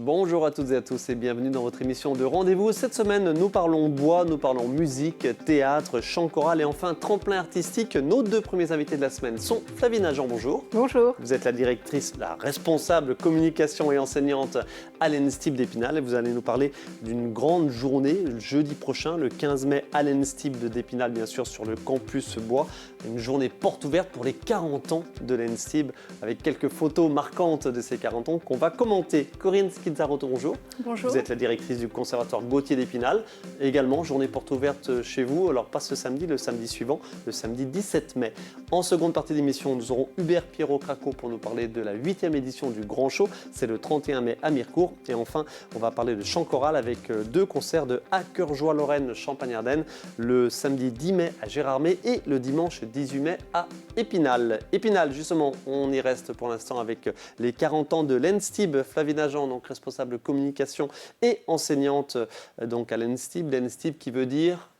Bonjour à toutes et à tous et bienvenue dans votre émission de rendez-vous. Cette semaine, nous parlons bois, nous parlons musique, théâtre, chant choral et enfin tremplin artistique. Nos deux premiers invités de la semaine sont Flavie Nagent, bonjour. Bonjour. Vous êtes la directrice, la responsable communication et enseignante à l'ENSTIB d'Épinal et vous allez nous parler d'une grande journée jeudi prochain, le 15 mai à l'ENSTIB d'Épinal, bien sûr sur le campus bois. Une journée porte ouverte pour les 40 ans de l'ENSTIB avec quelques photos marquantes de ces 40 ans qu'on va commenter. Corinne Schizzaroto, bonjour. Bonjour. Vous êtes la directrice du conservatoire Gauthier d'Épinal. Également, journée porte ouverte chez vous. Alors pas ce samedi, le samedi suivant, le samedi 17 mai. En seconde partie d'émission, nous aurons Hubert Pierrot-Craco pour nous parler de la 8e édition du Grand Show. C'est le 31 mai à Mirecourt. Et enfin, on va parler de chant choral avec deux concerts de À Cœur Joie Lorraine Champagne-Ardenne le samedi 10 mai à Gérardmer et le dimanche 18 mai à Épinal. Épinal, justement, on y reste pour l'instant avec les 40 ans de l'ENSTIB. Flavie Nagent, donc responsable communication et enseignante donc à l'ENSTIB. L'ENSTIB qui veut dire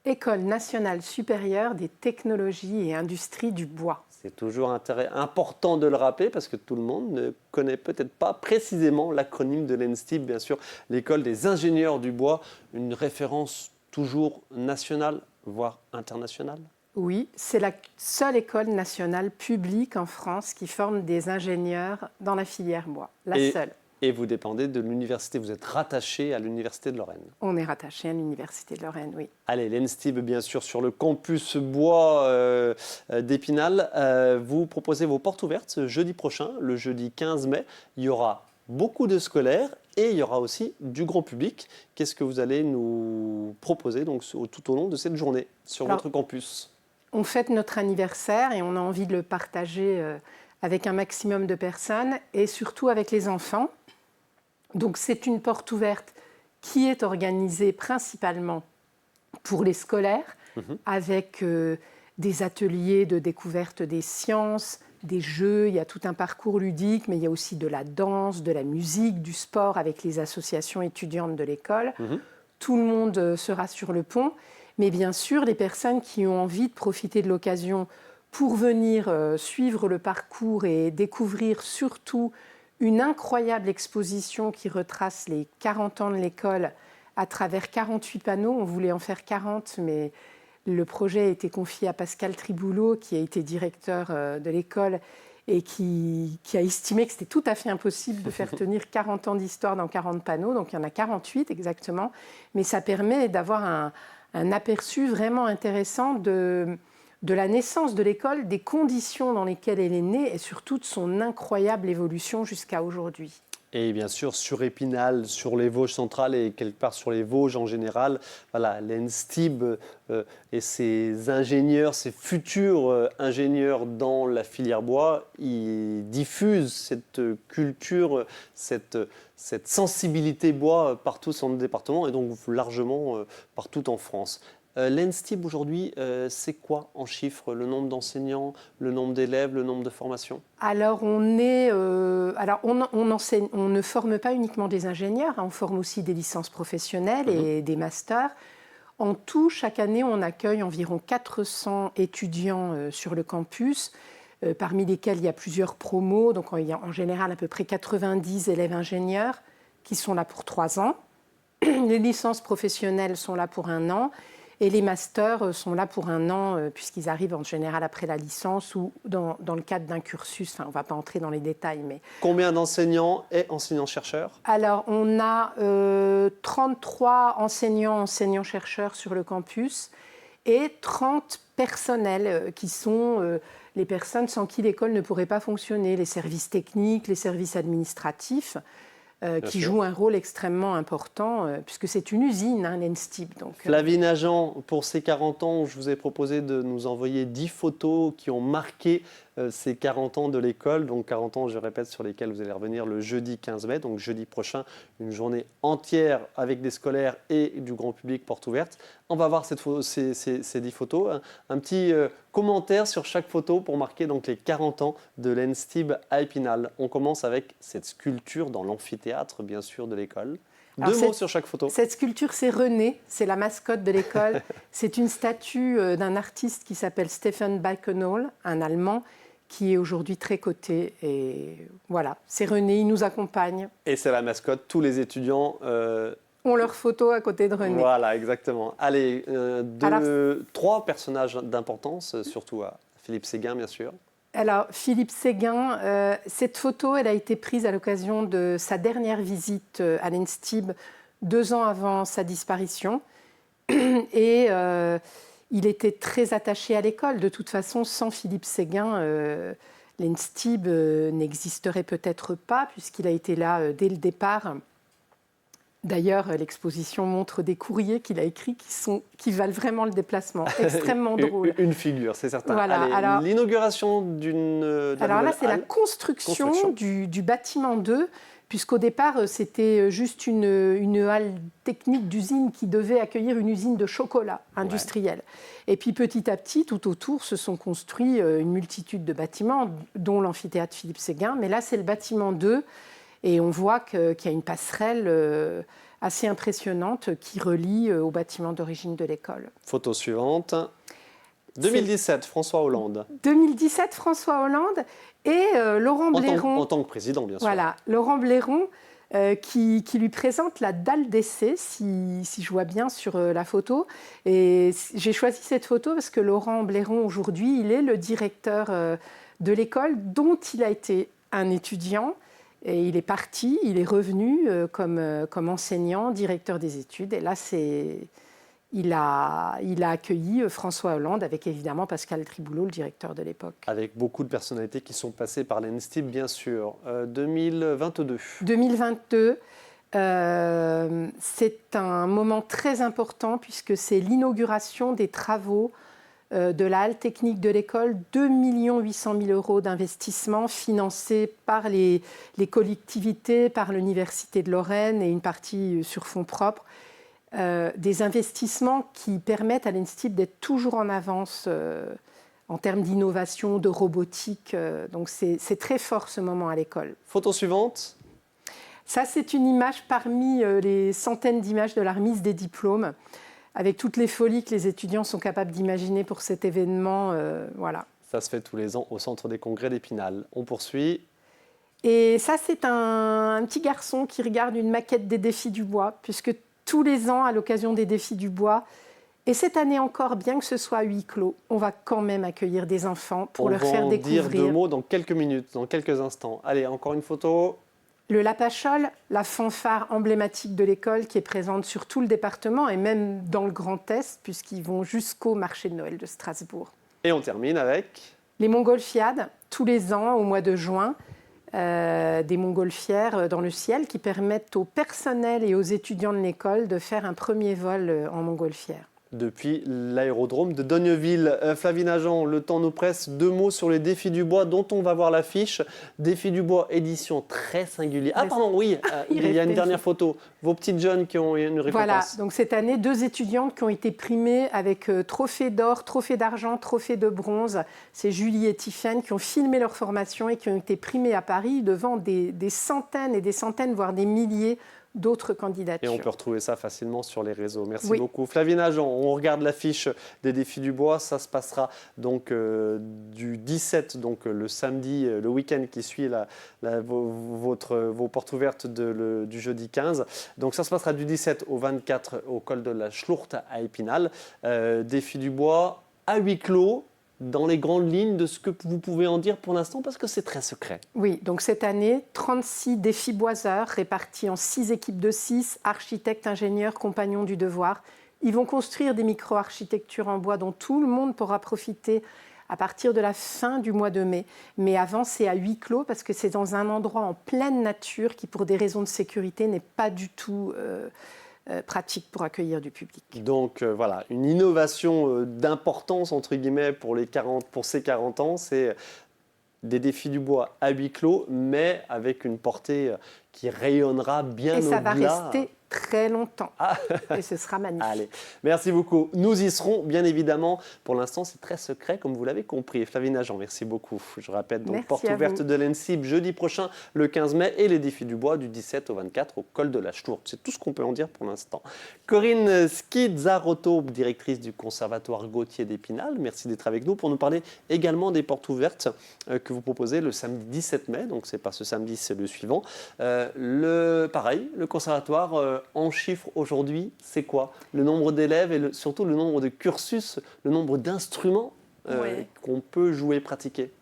École nationale supérieure des technologies et industries du bois. C'est toujours important de le rappeler parce que tout le monde ne connaît peut-être pas précisément l'acronyme de l'ENSTIB, bien sûr, l'école des ingénieurs du bois, une référence toujours nationale, voire internationale. Oui, c'est la seule école nationale publique en France qui forme des ingénieurs dans la filière bois. La seule. Et vous dépendez de l'université, vous êtes rattaché à l'université de Lorraine. On est rattaché à l'université de Lorraine, oui. Allez, l'ENSTIB, bien sûr, sur le campus bois d'Épinal. Vous proposez vos portes ouvertes jeudi prochain, le jeudi 15 mai. Il y aura beaucoup de scolaires et il y aura aussi du grand public. Qu'est-ce que vous allez nous proposer donc, tout au long de cette journée sur votre campus ? On fête notre anniversaire et on a envie de le partager avec un maximum de personnes et surtout avec les enfants. Donc c'est une porte ouverte qui est organisée principalement pour les scolaires, avec des ateliers de découverte des sciences, des jeux, il y a tout un parcours ludique, mais il y a aussi de la danse, de la musique, du sport avec les associations étudiantes de l'école. Tout le monde sera sur le pont, mais bien sûr, les personnes qui ont envie de profiter de l'occasion pour venir suivre le parcours et découvrir surtout une incroyable exposition qui retrace les 40 ans de l'école à travers 48 panneaux. On voulait en faire 40, mais le projet a été confié à Pascal Triboulot, qui a été directeur de l'école et qui a estimé que c'était tout à fait impossible de faire tenir 40 ans d'histoire dans 40 panneaux. Donc il y en a 48 exactement, mais ça permet d'avoir un aperçu vraiment intéressant de la naissance de l'école, des conditions dans lesquelles elle est née et surtout de son incroyable évolution jusqu'à aujourd'hui. Et bien sûr, sur Épinal, sur les Vosges centrales et quelque part sur les Vosges en général, voilà, l'ENSTIB et ses ingénieurs, ses futurs ingénieurs dans la filière bois, ils diffusent cette culture, cette sensibilité bois partout dans le département et donc largement partout en France. L'ENSTIB aujourd'hui, c'est quoi en chiffres? Le nombre d'enseignants, le nombre d'élèves, le nombre de formations? Alors, on ne forme pas uniquement des ingénieurs, on forme aussi des licences professionnelles et des masters. En tout, chaque année, on accueille environ 400 étudiants sur le campus, parmi lesquels il y a plusieurs promos. Donc, il y a en général à peu près 90 élèves ingénieurs qui sont là pour 3 ans. Les licences professionnelles sont là pour 1 an. Et les masters sont là pour 1 an, puisqu'ils arrivent en général après la licence ou dans le cadre d'un cursus. Enfin, on ne va pas entrer dans les détails. Mais... Combien d'enseignants et enseignants-chercheurs? Alors, on a 33 enseignants-chercheurs sur le campus et 30 personnels qui sont les personnes sans qui l'école ne pourrait pas fonctionner, les services techniques, les services administratifs. Qui joue un rôle extrêmement important, puisque c'est une usine, l'ENSTIB. Flavie Nagent, pour ces 40 ans, je vous ai proposé de nous envoyer 10 photos qui ont marqué ces 40 ans de l'école. Donc 40 ans, je répète, sur lesquels vous allez revenir le jeudi 15 mai, donc jeudi prochain, une journée entière avec des scolaires et du grand public porte ouverte. On va voir ces 10 photos. Un petit commentaire sur chaque photo pour marquer donc, les 40 ans de l'ENSTIB à Épinal. On commence avec cette sculpture dans l'amphithéâtre, bien sûr, de l'école. Deux mots sur chaque photo. Cette sculpture, c'est René, c'est la mascotte de l'école. C'est une statue d'un artiste qui s'appelle Stephen Balkenhol, un Allemand, qui est aujourd'hui très coté. Et voilà, c'est René, il nous accompagne. Et c'est la mascotte, tous les étudiants ont leur photo à côté de René. Voilà, exactement. Allez, trois personnages d'importance, surtout à Philippe Séguin, bien sûr. Alors, Philippe Séguin, cette photo, elle a été prise à l'occasion de sa dernière visite à l'ENSTIB 2 ans avant sa disparition. Et il était très attaché à l'école. De toute façon, sans Philippe Séguin, l'ENSTIB n'existerait peut-être pas, puisqu'il a été là dès le départ. D'ailleurs, l'exposition montre des courriers qu'il a écrits qui valent vraiment le déplacement. Extrêmement drôle. Une figure, c'est certain. Voilà, l'inauguration d'une alors là, c'est la construction du bâtiment 2, puisqu'au départ, c'était juste une halle technique d'usine qui devait accueillir une usine de chocolat industriel. Ouais. Et puis petit à petit, tout autour, se sont construits une multitude de bâtiments, dont l'amphithéâtre Philippe Séguin. Mais là, c'est le bâtiment 2. Et on voit qu'il y a une passerelle assez impressionnante qui relie au bâtiment d'origine de l'école. Photo suivante. 2017, François Hollande. 2017, François Hollande et Laurent Blairon. En tant que président, bien sûr. Voilà, Laurent Blairon qui lui présente la dalle d'essai, si je vois bien sur la photo. Et j'ai choisi cette photo parce que Laurent Blairon, aujourd'hui, il est le directeur de l'école dont il a été un étudiant. Et il est parti, il est revenu comme enseignant, directeur des études. Et là, il a accueilli François Hollande avec évidemment Pascal Triboulot, le directeur de l'époque. Avec beaucoup de personnalités qui sont passées par l'ENSTIB, bien sûr. 2022. 2022, c'est un moment très important puisque c'est l'inauguration des travaux de la halle technique de l'école, 2 800 000 € d'investissement financés par les collectivités, par l'Université de Lorraine et une partie sur fonds propres. Des investissements qui permettent à l'ENSTIB d'être toujours en avance en termes d'innovation, de robotique. Donc c'est très fort ce moment à l'école. Photo suivante. Ça, c'est une image parmi les centaines d'images de la remise des diplômes, avec toutes les folies que les étudiants sont capables d'imaginer pour cet événement. Voilà. Ça se fait tous les ans au Centre des Congrès d'Épinal. On poursuit. Et ça, c'est un petit garçon qui regarde une maquette des Défis du Bois, puisque tous les ans, à l'occasion des Défis du Bois, et cette année encore, bien que ce soit à huis clos, on va quand même accueillir des enfants pour leur faire découvrir. On va dire 2 mots dans quelques minutes, dans quelques instants. Allez, encore une photo. Le Lapachol, la fanfare emblématique de l'école qui est présente sur tout le département et même dans le Grand Est, puisqu'ils vont jusqu'au marché de Noël de Strasbourg. Et on termine avec les Montgolfiades, tous les ans au mois de juin, des montgolfières dans le ciel qui permettent au personnel et aux étudiants de l'école de faire un premier vol en montgolfière. Depuis l'aérodrome de Dogneuville. Flavie Agent, le temps nous presse. 2 mots sur les Défis du Bois dont on va voir l'affiche. Défis du Bois, édition très singulière. Ah pardon, oui, il y a une dernière photo. Vos petites jeunes qui ont eu une récompense. Voilà, donc cette année, 2 étudiantes qui ont été primées avec trophée d'or, trophée d'argent, trophée de bronze. C'est Julie et Tiffany qui ont filmé leur formation et qui ont été primées à Paris devant des centaines et des centaines, voire des milliers d'autres candidatures. Et on peut retrouver ça facilement sur les réseaux. Merci beaucoup. Flavie Agent, on regarde l'affiche des Défis du Bois. Ça se passera donc du 17, donc le samedi, le week-end qui suit vos portes ouvertes du jeudi 15. Donc ça se passera du 17 au 24 au col de la Schlourte à Épinal. Défis du Bois à huis clos. Dans les grandes lignes de ce que vous pouvez en dire pour l'instant, parce que c'est très secret. Oui, donc cette année, 36 défis boiseurs répartis en 6 équipes de 6, architectes, ingénieurs, compagnons du devoir. Ils vont construire des micro-architectures en bois dont tout le monde pourra profiter à partir de la fin du mois de mai. Mais avant, c'est à huis clos parce que c'est dans un endroit en pleine nature qui, pour des raisons de sécurité, n'est pas du tout pratique pour accueillir du public. Donc voilà, une innovation d'importance entre guillemets pour ces 40 ans, c'est des Défis du Bois à huis clos, mais avec une portée qui rayonnera bien Et ça au-delà. va rester très longtemps. Et ce sera magnifique. Allez, merci beaucoup. Nous y serons, bien évidemment. Pour l'instant, c'est très secret, comme vous l'avez compris. Flavie Agent, merci beaucoup. Je répète, donc, Merci porte à ouverte vous. de l'ENSIB jeudi prochain, le 15 mai, et les défis du bois du 17 au 24 au col de la Chetourte. C'est tout ce qu'on peut en dire pour l'instant. Corinne Schizzarotto, directrice du Conservatoire Gauthier d'Épinal, merci d'être avec nous pour nous parler également des portes ouvertes que vous proposez le samedi 17 mai. Donc, c'est pas ce samedi, c'est le suivant. Pareil, le conservatoire en chiffres aujourd'hui, c'est quoi? Le nombre d'élèves et surtout le nombre de cursus, le nombre d'instruments qu'on peut jouer et pratiquer.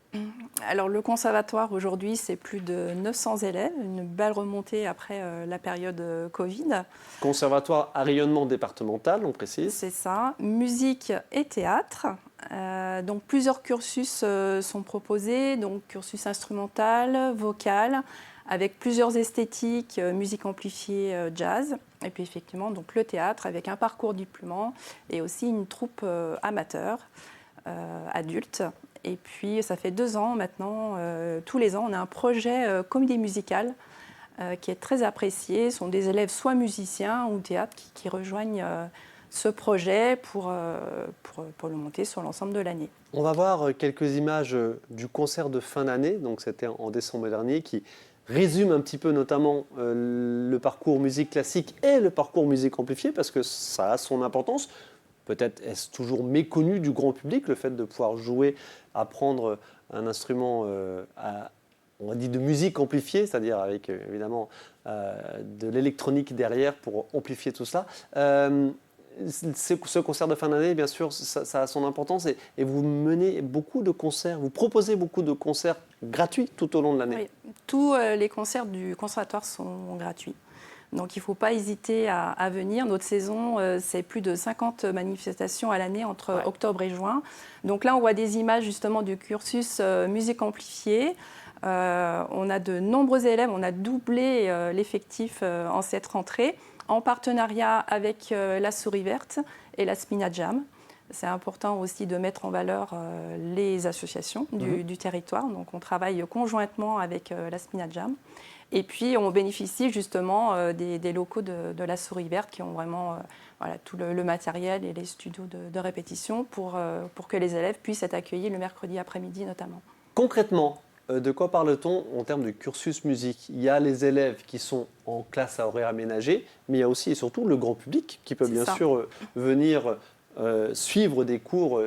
Alors le conservatoire aujourd'hui, c'est plus de 900 élèves, une belle remontée après la période Covid. Conservatoire à rayonnement départemental, on précise. C'est ça, musique et théâtre. Donc plusieurs cursus sont proposés, donc cursus instrumental, vocal, avec plusieurs esthétiques, musique amplifiée, jazz, et puis effectivement donc le théâtre avec un parcours diplômant et aussi une troupe amateur, adulte. Et puis ça fait 2 ans maintenant, tous les ans, on a un projet comédie musicale qui est très apprécié. Ce sont des élèves soit musiciens ou théâtre qui rejoignent ce projet pour le monter sur l'ensemble de l'année. On va voir quelques images du concert de fin d'année, donc c'était en décembre dernier, qui résume un petit peu notamment le parcours musique classique et le parcours musique amplifiée, parce que ça a son importance. Peut-être est-ce toujours méconnu du grand public, le fait de pouvoir jouer, apprendre un instrument on dit de musique amplifiée, c'est-à-dire avec évidemment de l'électronique derrière pour amplifier tout cela. Ce concert de fin d'année, bien sûr, ça a son importance et vous menez beaucoup de concerts, vous proposez beaucoup de concerts gratuits tout au long de l'année. Oui, tous les concerts du conservatoire sont gratuits. Donc il ne faut pas hésiter à venir. Notre saison, c'est plus de 50 manifestations à l'année entre octobre et juin. Donc là, on voit des images justement du cursus musique amplifiée. On a de nombreux élèves, on a doublé l'effectif en cette rentrée, en partenariat avec la Souris Verte et la Spina Jam. C'est important aussi de mettre en valeur les associations du territoire. Donc on travaille conjointement avec la Spina Jam. Et puis on bénéficie justement des locaux de la Souris Verte qui ont vraiment tout le matériel et les studios de répétition pour que les élèves puissent être accueillis le mercredi après-midi notamment. Concrètement, de quoi parle-t-on en termes de cursus musique? Il y a les élèves qui sont en classe à horaire aménagé, mais il y a aussi et surtout le grand public qui peut bien sûr venir suivre des cours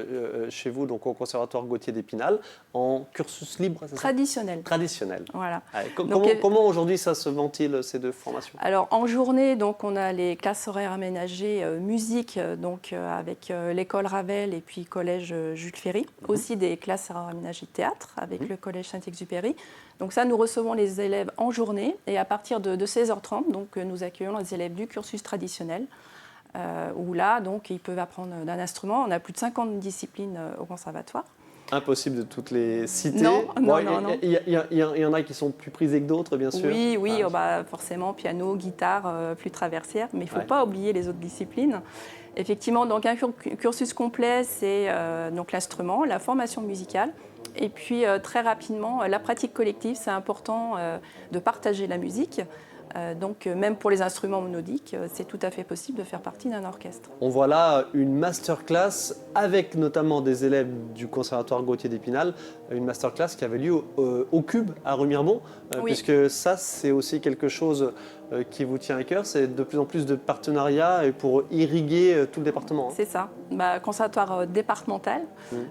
chez vous, donc au Conservatoire Gauthier d'Épinal, en cursus libre, c'est ça? Traditionnel. Traditionnel. Voilà. Comment aujourd'hui ça se ventile, ces deux formations? Alors en journée, donc, on a les classes horaires aménagées musique, donc, avec l'école Ravel et puis collège Jules Ferry. Aussi des classes horaires aménagées théâtre avec le collège Saint-Exupéry. Donc ça, nous recevons les élèves en journée et à partir de 16h30, donc, nous accueillons les élèves du cursus traditionnel. Où là, donc, ils peuvent apprendre d'un instrument. On a plus de 50 disciplines au conservatoire. Impossible de toutes les citer. Non. Il y en a qui sont plus prisées que d'autres, bien sûr. Oui, forcément, piano, guitare, flûte traversière, mais il ne faut pas oublier les autres disciplines. Effectivement, donc un cursus complet, c'est donc l'instrument, la formation musicale, et puis très rapidement, la pratique collective. C'est important de partager la musique. Donc même pour les instruments monodiques, c'est tout à fait possible de faire partie d'un orchestre. On voit là une masterclass avec notamment des élèves du Conservatoire Gauthier d'Épinal, une masterclass qui avait lieu au Cube à Remiremont, puisque ça c'est aussi quelque chose qui vous tient à cœur, c'est de plus en plus de partenariats pour irriguer tout le département. C'est ça, conservatoire départemental.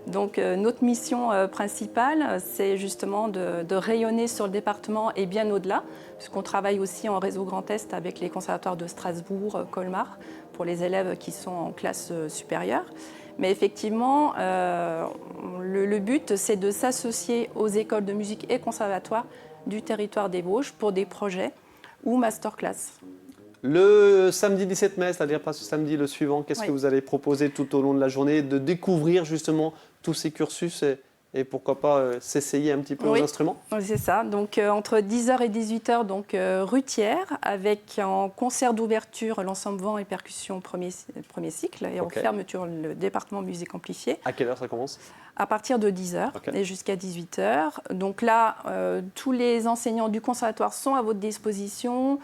Donc notre mission principale, c'est justement de rayonner sur le département et bien au-delà, puisqu'on travaille aussi en réseau Grand Est avec les conservatoires de Strasbourg, Colmar, pour les élèves qui sont en classe supérieure. Mais effectivement, le but, c'est de s'associer aux écoles de musique et conservatoires du territoire des Vosges pour des projets ou masterclass. Le samedi 17 mai, c'est-à-dire pas ce samedi, le suivant, qu'est-ce que vous allez proposer tout au long de la journée, de découvrir justement tous ces cursus et pourquoi pas s'essayer un petit peu aux instruments. Oui, c'est ça. Donc entre 10h et 18h, donc rue Thiers, avec en concert d'ouverture l'ensemble vent et percussion premier cycle, et en fermeture le département musique amplifiée. À quelle heure ça commence? À partir de 10h et jusqu'à 18h. Donc là, tous les enseignants du conservatoire sont à votre disposition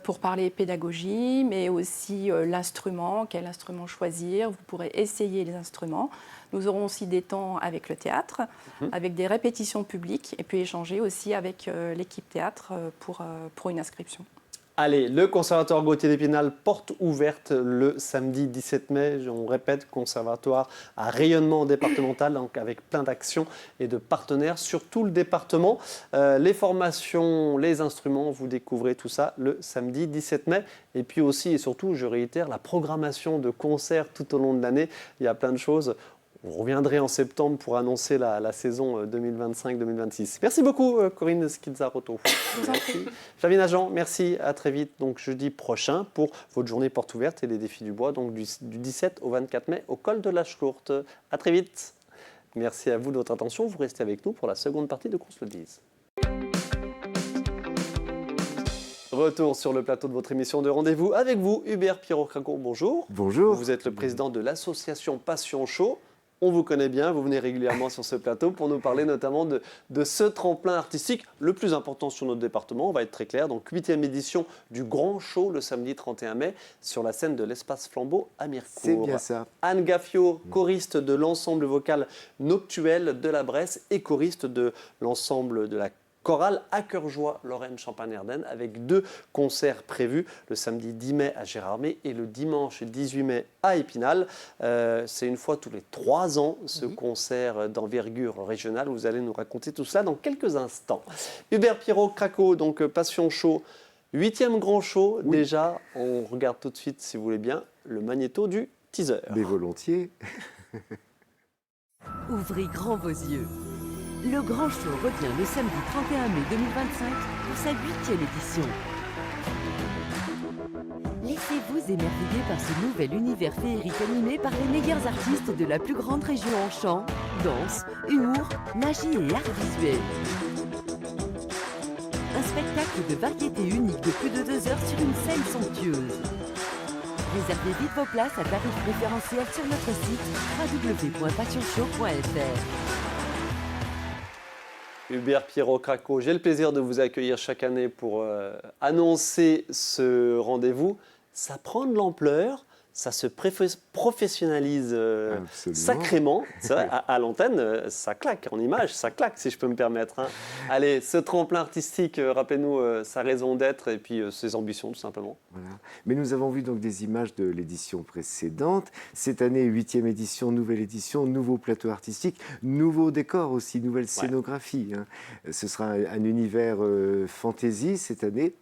pour parler pédagogie, mais aussi l'instrument, quel instrument choisir. Vous pourrez essayer les instruments. Nous aurons aussi des temps avec le théâtre, avec des répétitions publiques, et puis échanger aussi avec l'équipe théâtre pour une inscription. Allez, le Conservatoire Gauthier d'Épinal, porte ouverte le samedi 17 mai. On répète, conservatoire à rayonnement départemental, donc avec plein d'actions et de partenaires sur tout le département. Les formations, les instruments, vous découvrez tout ça le samedi 17 mai. Et puis aussi et surtout, je réitère, la programmation de concerts tout au long de l'année. Il y a plein de choses. Vous reviendrez en septembre pour annoncer la saison 2025-2026. Merci beaucoup, Corinne Schizarotto. Merci. Flavie Nagent, merci. À très vite, donc jeudi prochain, pour votre journée porte ouverte et les défis du bois, donc du 17 au 24 mai, au col de la Schlourte. À très vite. Merci à vous de votre attention. Vous restez avec nous pour la seconde partie de Qu'on se le dise. Retour sur le plateau de votre émission de rendez-vous avec vous, Hubert Pirot-Craco. Bonjour. Bonjour. Vous êtes le président de l'association Passion Chaud. On vous connaît bien, vous venez régulièrement sur ce plateau pour nous parler notamment de ce tremplin artistique, le plus important sur notre département, on va être très clair. Donc 8e édition du Grand Show le samedi 31 mai sur la scène de l'Espace Flambeau à Mirecourt. C'est bien ça. Anne Gaffio, choriste de l'ensemble vocal Noctuel de la Bresse et choriste de l'ensemble de la chorale à cœur joie Lorraine Champagne-Ardenne, avec 2 concerts prévus le samedi 10 mai à Gérardmer et le dimanche 18 mai à Épinal. C'est une fois tous les 3 ans ce concert d'envergure régionale. Vous allez nous raconter tout cela dans quelques instants. Hubert Pirot-Craco, donc Passion Chaud, 8e grand show. Oui. Déjà, on regarde tout de suite, si vous voulez bien, le magnéto du teaser. Mais volontiers. Ouvrez grand vos yeux. Le Grand Show revient le samedi 31 mai 2025 pour sa 8e édition. Laissez-vous émerveiller par ce nouvel univers féerique animé par les meilleurs artistes de la plus grande région en chant, danse, humour, magie et art visuel. Un spectacle de variété unique de plus de 2 heures sur une scène somptueuse. Réservez vite vos places à tarif préférentiel sur notre site www.passionchaud.fr. Hubert Pirot-Craco, j'ai le plaisir de vous accueillir chaque année pour annoncer ce rendez-vous. Ça prend de l'ampleur, ça se professionnalise sacrément. C'est vrai, à l'antenne, ça claque, en image, ça claque, si je peux me permettre. Hein. Allez, ce tremplin artistique, rappelez-nous sa raison d'être et puis ses ambitions, tout simplement. Voilà. Mais nous avons vu donc des images de l'édition précédente. Cette année, 8e édition, nouvelle édition, nouveau plateau artistique, nouveau décor aussi, nouvelle scénographie. Hein. Ce sera un univers fantasy cette année.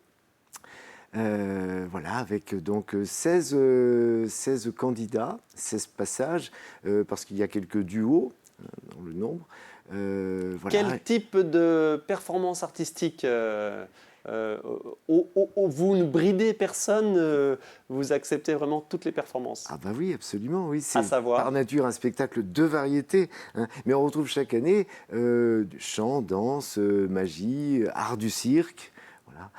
Voilà, avec donc 16 candidats, 16 passages, parce qu'il y a quelques duos dans le nombre. Voilà. Quel type de performance artistique vous ne bridez personne, vous acceptez vraiment toutes les performances? Ah bah oui, absolument, oui. C'est à savoir par nature un spectacle de variété, hein. Mais on retrouve chaque année chant, danse, magie, art du cirque. Voilà.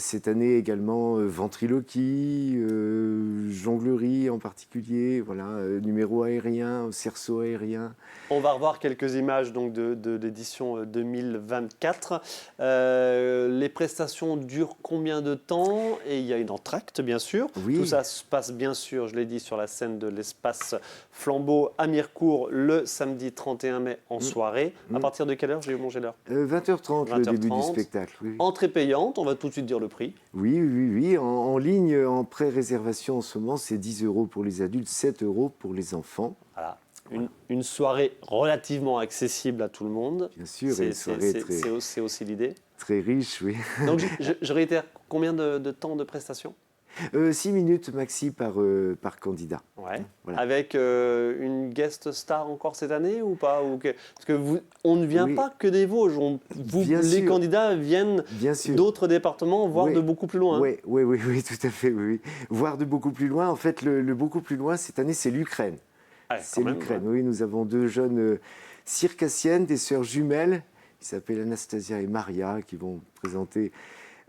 Cette année également ventriloquie, jonglerie en particulier, voilà, numéro aérien, cerceau aérien. On va revoir quelques images donc, de l'édition 2024. Les prestations durent combien de temps? Et il y a une entracte, bien sûr. Oui. Tout ça se passe, bien sûr, je l'ai dit, sur la scène de l'Espace Flambeau à Mirecourt le samedi 31 mai en soirée. À partir de quelle heure? J'ai mangé l'heure. 20h30, le début du spectacle. Oui. Entrée payante, on va tout de suite dire le prix. Oui. En ligne, en pré-réservation en ce moment, c'est 10 € pour les adultes, 7 € pour les enfants. Voilà. Une soirée relativement accessible à tout le monde. Bien sûr, c'est aussi l'idée. Très riche, oui. Donc je réitère, combien de temps de prestation? 6 minutes maxi par candidat. Ouais. Voilà. Avec une guest star encore cette année ou pas? Parce que on ne vient pas que des Vosges. Les candidats viennent d'autres départements, voire de beaucoup plus loin. Oui, tout à fait. Oui. Voire de beaucoup plus loin. En fait, le beaucoup plus loin cette année, c'est l'Ukraine. Ah, c'est l'Ukraine. Oui, nous avons 2 jeunes circassienne des sœurs jumelles qui s'appellent Anastasia et Maria, qui vont présenter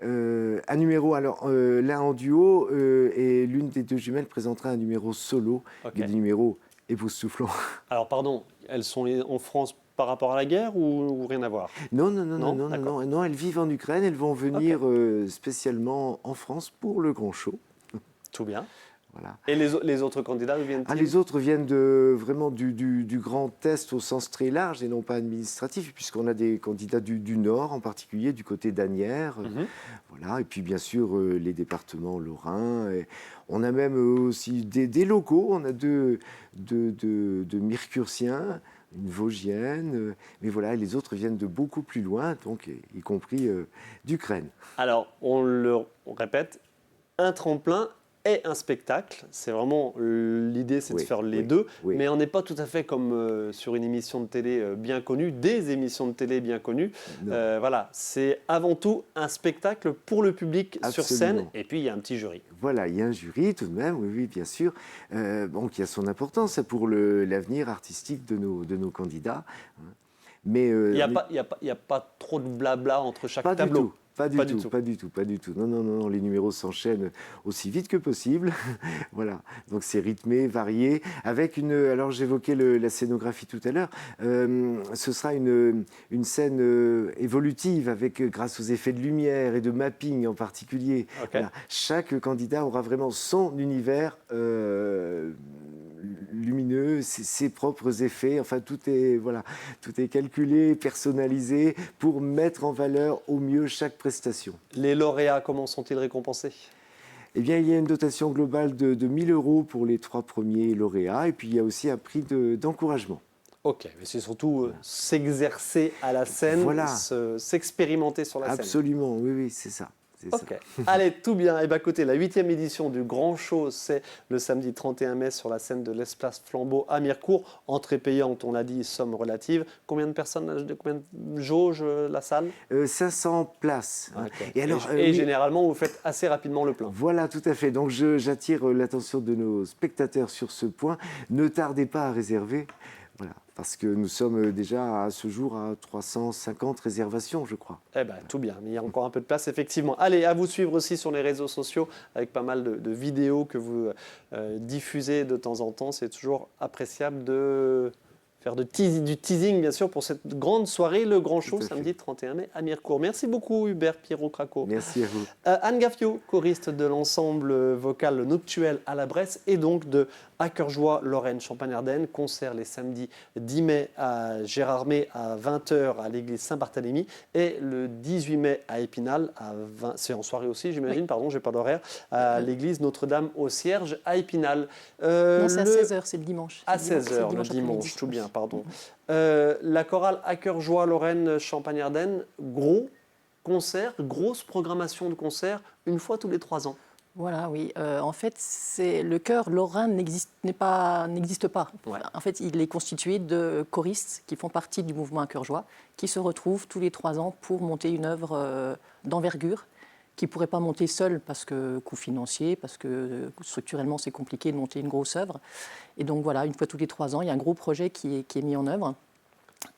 un numéro, alors l'un en duo, et l'une des deux jumelles présentera un numéro solo, Ok. des numéros époustouflants. Alors pardon, elles sont en France par rapport à la guerre ou rien à voir? Non, D'accord. non, elles vivent en Ukraine, elles vont venir spécialement en France pour le grand show. Tout bien. Voilà. Et les autres candidats viennent-ils? Les autres viennent vraiment du Grand Est au sens très large et non pas administratif, puisqu'on a des candidats du Nord, en particulier du côté d'Asnières. Voilà. Et puis bien sûr les départements lorrains. Et on a même aussi des locaux. On a deux Mircursiens, une Vosgienne. Mais voilà, les autres viennent de beaucoup plus loin, donc y compris d'Ukraine. Alors, on répète, un tremplin et un spectacle. C'est vraiment l'idée, c'est de Oui, faire les oui, deux. oui. Mais on n'est pas tout à fait comme sur une émission de télé bien connue, des émissions de télé bien connues. Non. Voilà, c'est avant tout un spectacle pour le public sur scène. Absolument. Et puis, il y a un petit jury. Voilà, il y a un jury tout de même, oui, bien sûr, qui a son importance pour l'avenir artistique de nos candidats. Mais Il n'y a pas trop de blabla entre chaque pas tableau. du tout. Pas du tout. Non, les numéros s'enchaînent aussi vite que possible. Voilà, donc c'est rythmé, varié, avec alors j'évoquais la scénographie tout à l'heure, ce sera une scène évolutive, grâce aux effets de lumière et de mapping en particulier. Ok. Voilà. Chaque candidat aura vraiment son univers lumineux, ses propres effets, enfin tout est calculé, personnalisé pour mettre en valeur au mieux chaque prestation. Les lauréats, comment sont-ils récompensés? Eh bien, il y a une dotation globale de 1 000 € pour les 3 premiers lauréats, et puis il y a aussi un prix d'encouragement. Ok, mais c'est surtout s'exercer à la scène, Voilà. s'expérimenter sur la scène. Absolument, oui, c'est ça. Ok, allez, tout bien. Et bien, écoutez, la 8e édition du Grand Show, c'est le samedi 31 mai sur la scène de l'Espace Flambeau à Mirecourt. Entrée payante, on l'a dit, somme relative. Combien de personnes, combien de jauge la salle? 500 places. Ok. Et alors, Et oui, généralement, vous faites assez rapidement le plein. voilà, tout à fait. Donc j'attire l'attention de nos spectateurs sur ce point. Ne tardez pas à réserver. Voilà, parce que nous sommes déjà à ce jour à 350 réservations, je crois. Eh bien, tout bien. Mais il y a encore un peu de place, effectivement. Allez, à vous suivre aussi sur les réseaux sociaux avec pas mal de vidéos que vous diffusez de temps en temps. C'est toujours appréciable de faire du teasing, bien sûr, pour cette grande soirée, le Grand Show, Tout à fait. samedi 31 mai à Mirecourt. Merci beaucoup, Hubert Pirot-Craco. Merci à vous. Anne Gaffio, choriste de l'ensemble vocal noctuel à la Bresse et donc de À Cœur Joie Lorraine Champagne-Ardenne. Concert les samedis 10 mai à Gérardmer à 20h à l'église Saint-Barthélemy et le 18 mai à Épinal, c'est en soirée aussi j'imagine, Oui. pardon, j'ai pas d'horaire, à l'église Notre-Dame au Cierge à Épinal. Non, c'est à 16h, c'est le dimanche. À C'est le 16h le dimanche dimanche, après-midi. tout bien, pardon. La chorale À Cœur Joie Lorraine Champagne-Ardenne, gros concert, grosse programmation de concerts, une fois tous les 3 ans. Voilà, oui. En fait, le chœur lorrain n'existe pas. Ouais. En fait, il est constitué de choristes qui font partie du mouvement À Cœur Joie, qui se retrouvent tous les 3 ans pour monter une œuvre d'envergure, qui ne pourrait pas monter seul parce que coût financier, parce que structurellement c'est compliqué de monter une grosse œuvre. Et donc voilà, une fois tous les 3 ans, il y a un gros projet qui est mis en œuvre.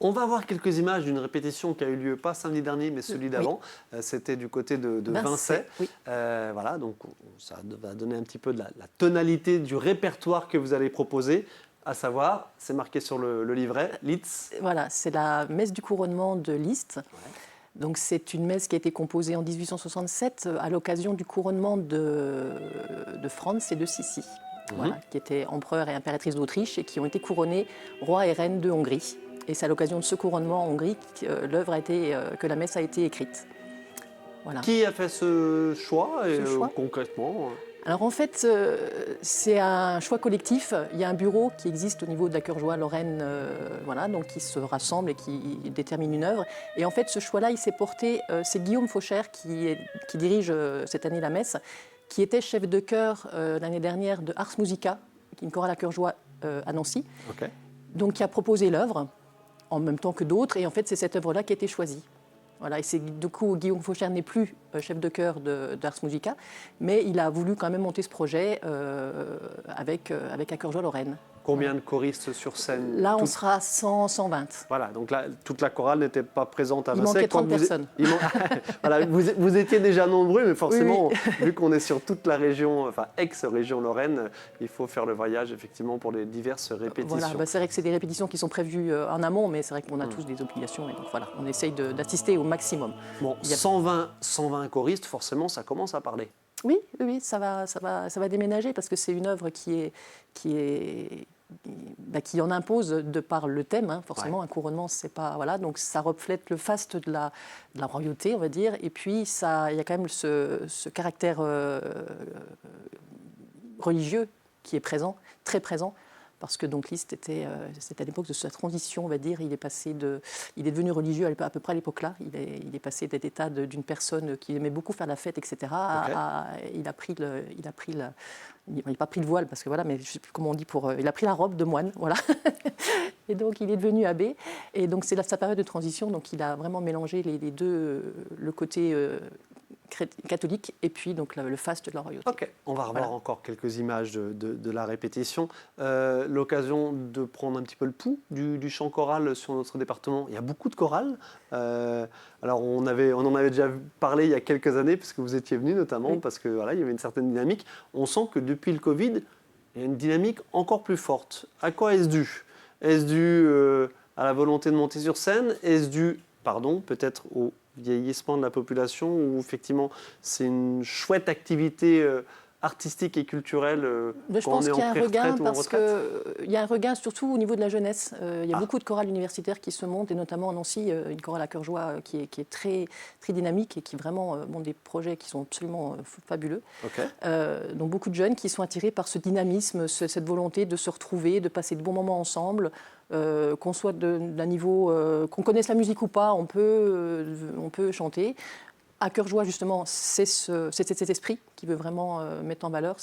On va voir quelques images d'une répétition qui a eu lieu, pas samedi dernier, mais celui d'avant. C'était du côté de Vincey. Oui. Voilà, donc ça va donner un petit peu de la tonalité du répertoire que vous allez proposer, à savoir, c'est marqué sur le livret, Liszt. Voilà, c'est la messe du couronnement de Liszt. Donc c'est une messe qui a été composée en 1867 à l'occasion du couronnement de Franz et de Sissi, voilà, qui étaient empereur et impératrice d'Autriche et qui ont été couronnés roi et reine de Hongrie. Et c'est à l'occasion de ce couronnement en Hongrie que la messe a été écrite. Voilà. Qui a fait ce choix, choix concrètement? Alors en fait, c'est un choix collectif. Il y a un bureau qui existe au niveau de la Cœur Joie Lorraine, voilà, donc qui se rassemble et qui détermine une œuvre. Et en fait, ce choix-là, il s'est porté. C'est Guillaume Faucher qui dirige cette année la messe, qui était chef de chœur l'année dernière de Ars Musica, qui est une chorale à Cœur Joie à Nancy. Ok. Donc qui a proposé l'œuvre en même temps que d'autres. Et en fait, c'est cette œuvre-là qui a été choisie. Voilà, et c'est du coup Guillaume Faucher n'est plus chef de chœur d'Ars Musica, mais il a voulu quand même monter ce projet avec À Cœur Joie Lorraine. Combien de choristes sur scène? Là, on sera à 100, 120. Voilà, donc là, toute la chorale n'était pas présente à Il Vincey. manquait 30 personnes. Voilà, vous étiez déjà nombreux, mais forcément, vu qu'on est sur toute la région, enfin ex-région Lorraine, il faut faire le voyage effectivement pour les diverses répétitions. Voilà, c'est vrai que c'est des répétitions qui sont prévues en amont, mais c'est vrai qu'on a tous des obligations. Et donc voilà, on essaye d'assister au maximum. Bon, 120 choristes, forcément, ça commence à parler. Oui, ça va déménager parce que c'est une œuvre qui en impose de par le thème, hein, forcément. Un couronnement, c'est pas voilà, donc ça reflète le faste de la royauté, on va dire. Et puis il y a quand même ce caractère religieux qui est présent, très présent. Parce que donc Liszt c'était à l'époque de sa transition, on va dire. Il est devenu religieux à peu près à l'époque là. Il est passé d'être état d'une personne qui aimait beaucoup faire la fête, etc. Il n'a pas pris le voile parce que voilà, mais je sais plus comment on dit il a pris la robe de moine, voilà. Et donc il est devenu abbé. Et donc c'est sa période de transition. Donc il a vraiment mélangé les deux, le côté catholique et puis donc le faste de la royauté. Ok, on va revoir encore quelques images de la répétition. L'occasion de prendre un petit peu le pouls du chant choral sur notre département. Il y a beaucoup de chorales. Alors on en avait déjà parlé il y a quelques années puisque vous étiez venu notamment parce que voilà, il y avait une certaine dynamique. On sent que depuis le Covid, il y a une dynamique encore plus forte. À quoi est-ce dû? Est-ce dû à la volonté de monter sur scène? Est-ce dû, peut-être au vieillissement de la population, où effectivement c'est une chouette activité artistique et culturelle je quand pense on est qu'il y a en un regain pré-retraite ou en parce retraite? qu'il y a un regain surtout au niveau de la jeunesse. Il y a beaucoup de chorales universitaires qui se montent, et notamment à Nancy, une chorale à cœur joie qui est très, très dynamique et qui vraiment monte des projets qui sont absolument fabuleux. Okay. Donc beaucoup de jeunes qui sont attirés par ce dynamisme, cette volonté de se retrouver, de passer de bons moments ensemble. Qu'on soit d'un niveau, qu'on connaisse la musique ou pas, on peut chanter. À cœur joie, justement, c'est cet esprit qui veut vraiment mettre en valeur.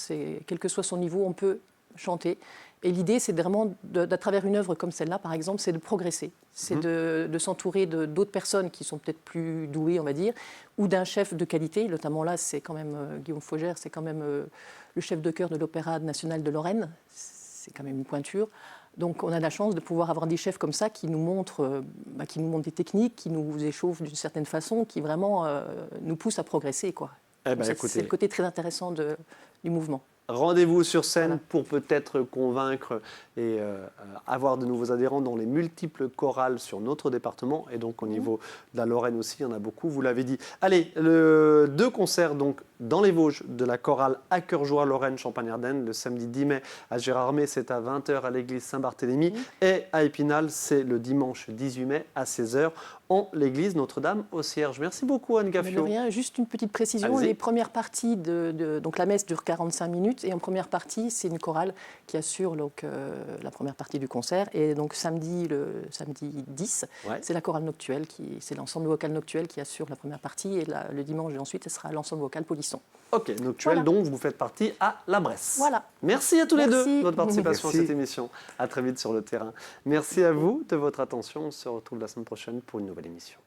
Quel que soit son niveau, on peut chanter. Et l'idée, c'est vraiment, à travers une œuvre comme celle-là, par exemple, c'est de progresser. C'est de s'entourer d'autres personnes qui sont peut-être plus douées, on va dire, ou d'un chef de qualité. Notamment là, c'est quand même Guillaume Faugère, c'est quand même le chef de chœur de l'Opéra national de Lorraine. C'est quand même une pointure. Donc on a la chance de pouvoir avoir des chefs comme ça qui nous montrent des techniques, qui nous échauffent d'une certaine façon, qui vraiment nous poussent à progresser, quoi. C'est le côté très intéressant du mouvement. Rendez-vous sur scène pour peut-être convaincre et avoir de nouveaux adhérents dans les multiples chorales sur notre département. Et donc au niveau de la Lorraine aussi, il y en a beaucoup, vous l'avez dit. Allez, 2 concerts donc dans les Vosges de la chorale À cœur joie Lorraine Champagne-Ardenne le samedi 10 mai à Gérardmer, c'est à 20h à l'église Saint-Barthélemy. Et à Épinal, c'est le dimanche 18 mai à 16h en l'église Notre-Dame au Cierge. Merci beaucoup Anne Gaffio. De rien, juste une petite précision. Les premières parties, donc la messe dure 45 minutes et en première partie, c'est une chorale qui assure donc, la première partie du concert. Et donc samedi 10, c'est la chorale noctuelle, c'est l'ensemble vocal noctuel qui assure la première partie. Et le dimanche ensuite, ce sera l'ensemble vocal Polisson. Ok, noctuel, dont vous faites partie à la Bresse. Voilà. Merci à tous les deux de votre participation Merci. à cette émission. À très vite sur le terrain. Merci à vous de votre attention. On se retrouve la semaine prochaine pour une nouvelle émission.